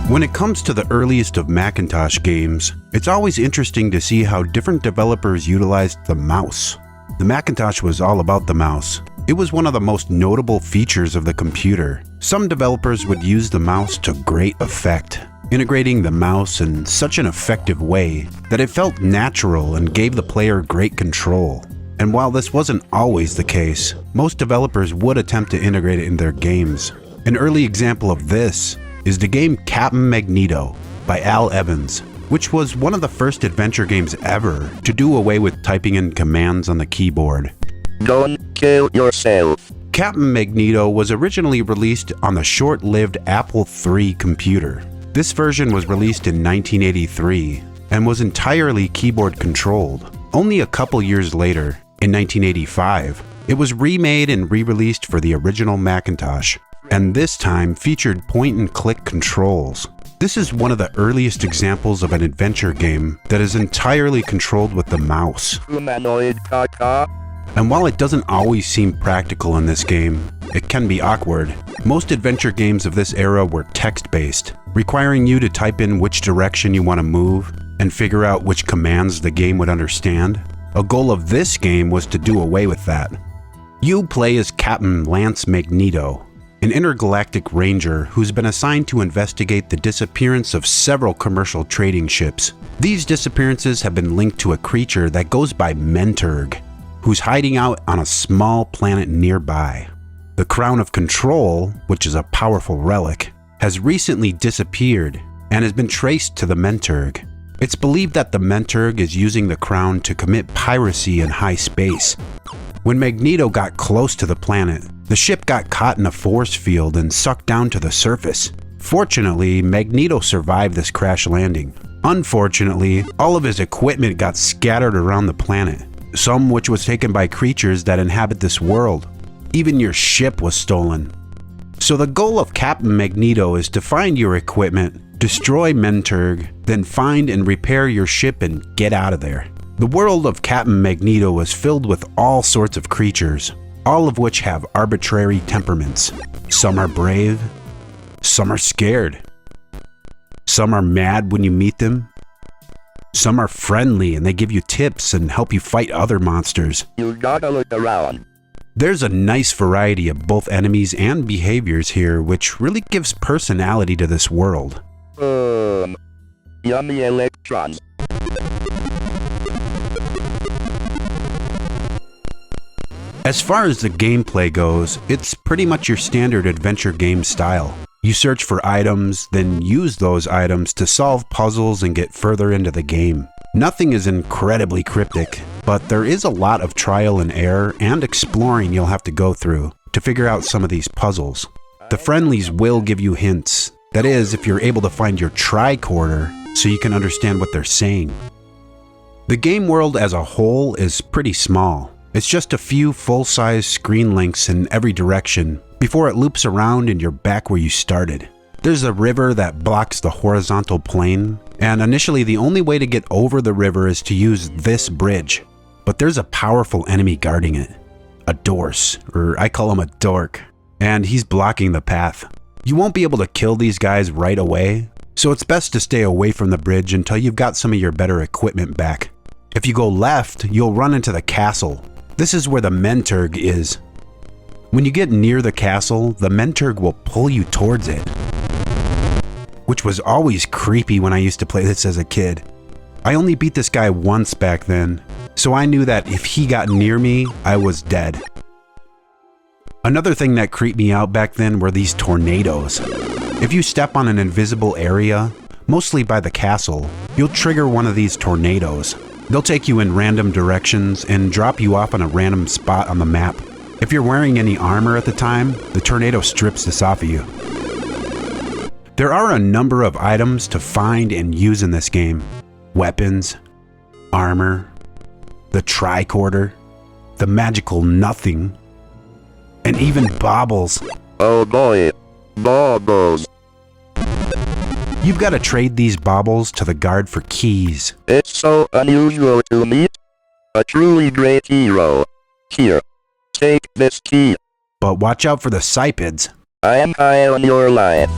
When it comes to the earliest of Macintosh games, it's always interesting to see how different developers utilized the mouse. The Macintosh was all about the mouse. It was one of the most notable features of the computer. Some developers would use the mouse to great effect, integrating the mouse in such an effective way that it felt natural and gave the player great control. And while this wasn't always the case, most developers would attempt to integrate it in their games. An early example of this is the game Captain Magneto by Al Evans, which was one of the first adventure games ever to do away with typing in commands on the keyboard. Don't kill yourself. Captain Magneto was originally released on the short-lived Apple III computer. This version was released in 1983 and was entirely keyboard controlled. Only a couple years later, in 1985, it was remade and re-released for the original Macintosh, and this time featured point-and-click controls. This is one of the earliest examples of an adventure game that is entirely controlled with the mouse. Humanoid caca. And while it doesn't always seem practical in this game, it can be awkward. Most adventure games of this era were text-based, requiring you to type in which direction you want to move and figure out which commands the game would understand. A goal of this game was to do away with that. You play as Captain Lance Magneto, an intergalactic ranger who's been assigned to investigate the disappearance of several commercial trading ships. These disappearances have been linked to a creature that goes by Menturg, who's hiding out on a small planet nearby. The Crown of Control, which is a powerful relic, has recently disappeared and has been traced to the Menturg. It's believed that the Menturg is using the crown to commit piracy in high space. When Magneto got close to the planet, the ship got caught in a force field and sucked down to the surface. Fortunately, Magneto survived this crash landing. Unfortunately, all of his equipment got scattered around the planet, some which was taken by creatures that inhabit this world. Even your ship was stolen. So the goal of Captain Magneto is to find your equipment, destroy Menturg, then find and repair your ship and get out of there. The world of Captain Magneto is filled with all sorts of creatures, all of which have arbitrary temperaments. Some are brave, some are scared. Some are mad when you meet them. Some are friendly and they give you tips and help you fight other monsters. You gotta look around. There's a nice variety of both enemies and behaviors here, which really gives personality to this world. Yummy electrons. As far as the gameplay goes, it's pretty much your standard adventure game style. You search for items, then use those items to solve puzzles and get further into the game. Nothing is incredibly cryptic, but there is a lot of trial and error and exploring you'll have to go through to figure out some of these puzzles. The friendlies will give you hints. That is, if you're able to find your tricorder so you can understand what they're saying. The game world as a whole is pretty small. It's just a few full-size screen lengths in every direction before it loops around and you're back where you started. There's a river that blocks the horizontal plane, and initially the only way to get over the river is to use this bridge. But there's a powerful enemy guarding it. A Dorse, or I call him a Dork, and he's blocking the path. You won't be able to kill these guys right away, so it's best to stay away from the bridge until you've got some of your better equipment back. If you go left, you'll run into the castle. This is where the Menturg is. When you get near the castle, the Menturg will pull you towards it, which was always creepy when I used to play this as a kid. I only beat this guy once back then, so I knew that if he got near me, I was dead. Another thing that creeped me out back then were these tornadoes. If you step on an invisible area, mostly by the castle, you'll trigger one of these tornadoes. They'll take you in random directions and drop you off on a random spot on the map. If you're wearing any armor at the time, the tornado strips this off of you. There are a number of items to find and use in this game. Weapons, armor, the tricorder, the magical nothing, and even baubles. Oh boy, baubles. You've got to trade these baubles to the guard for keys. It's so unusual to meet a truly great hero. Here, take this key. But watch out for the Cypids. I am high on your life.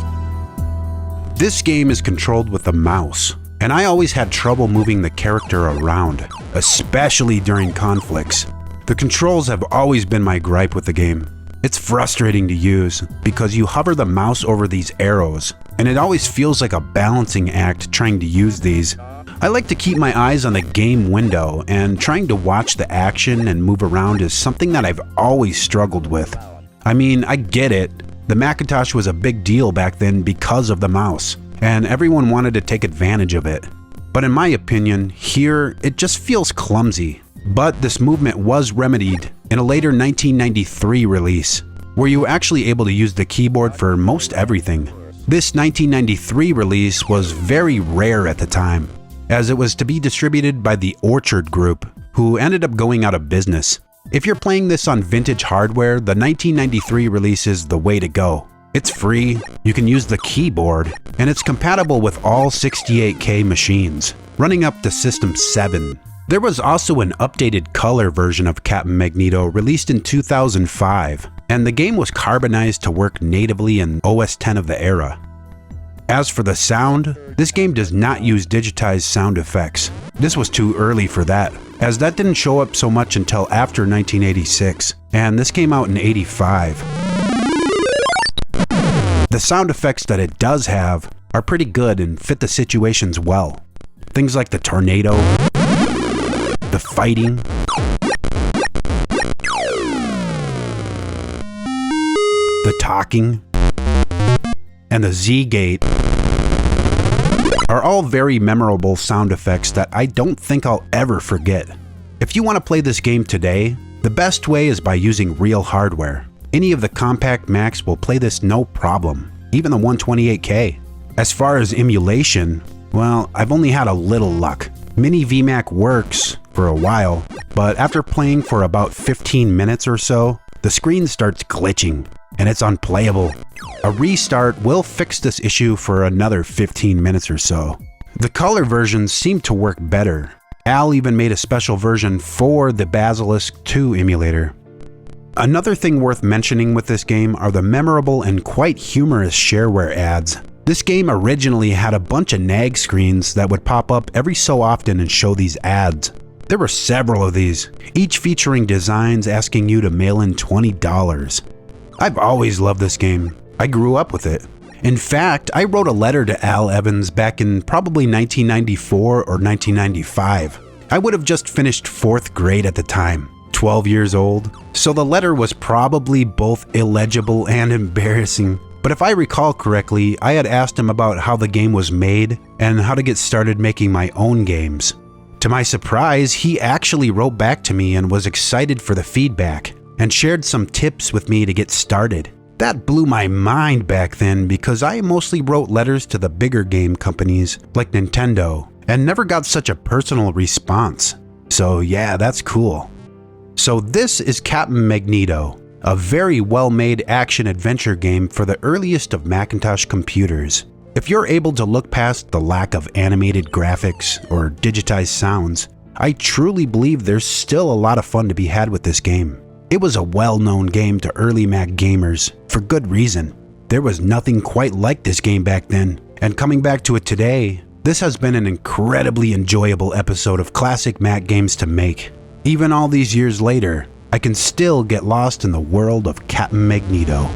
This game is controlled with the mouse, and I always had trouble moving the character around, especially during conflicts. The controls have always been my gripe with the game. It's frustrating to use because you hover the mouse over these arrows, and it always feels like a balancing act trying to use these. I like to keep my eyes on the game window, and trying to watch the action and move around is something that I've always struggled with. I mean, I get it. The Macintosh was a big deal back then because of the mouse, and everyone wanted to take advantage of it. But in my opinion, here, it just feels clumsy. But this movement was remedied in a later 1993 release, where you were actually able to use the keyboard for most everything. This 1993 release was very rare at the time, as it was to be distributed by the Orchard Group, who ended up going out of business. If you're playing this on vintage hardware, the 1993 release is the way to go. It's free, you can use the keyboard, and it's compatible with all 68K machines, running up to System 7. There was also an updated color version of Captain Magneto released in 2005, and the game was carbonized to work natively in OS X of the era. As for the sound, this game does not use digitized sound effects. This was too early for that, as that didn't show up so much until after 1986, and this came out in '85. The sound effects that it does have are pretty good and fit the situations well. Things like the tornado, the fighting, the talking, and the Z-gate are all very memorable sound effects that I don't think I'll ever forget. If you want to play this game today, the best way is by using real hardware. Any of the compact Macs will play this no problem, even the 128K. As far as emulation, well, I've only had a little luck. Mini VMac works for a while, but after playing for about 15 minutes or so, the screen starts glitching, and it's unplayable. A restart will fix this issue for another 15 minutes or so. The color versions seem to work better. Al even made a special version for the Basilisk 2 emulator. Another thing worth mentioning with this game are the memorable and quite humorous shareware ads. This game originally had a bunch of nag screens that would pop up every so often and show these ads. There were several of these, each featuring designs asking you to mail in $20. I've always loved this game. I grew up with it. In fact, I wrote a letter to Al Evans back in probably 1994 or 1995. I would have just finished 4th grade at the time, 12 years old, so the letter was probably both illegible and embarrassing. But if I recall correctly, I had asked him about how the game was made and how to get started making my own games. To my surprise, he actually wrote back to me and was excited for the feedback and shared some tips with me to get started. That blew my mind back then because I mostly wrote letters to the bigger game companies like Nintendo and never got such a personal response. So yeah, that's cool. So this is Captain Magneto, a very well-made action-adventure game for the earliest of Macintosh computers. If you're able to look past the lack of animated graphics or digitized sounds, I truly believe there's still a lot of fun to be had with this game. It was a well-known game to early Mac gamers, for good reason. There was nothing quite like this game back then, and coming back to it today, this has been an incredibly enjoyable episode of classic Mac games to make. Even all these years later, I can still get lost in the world of Captain Magneto.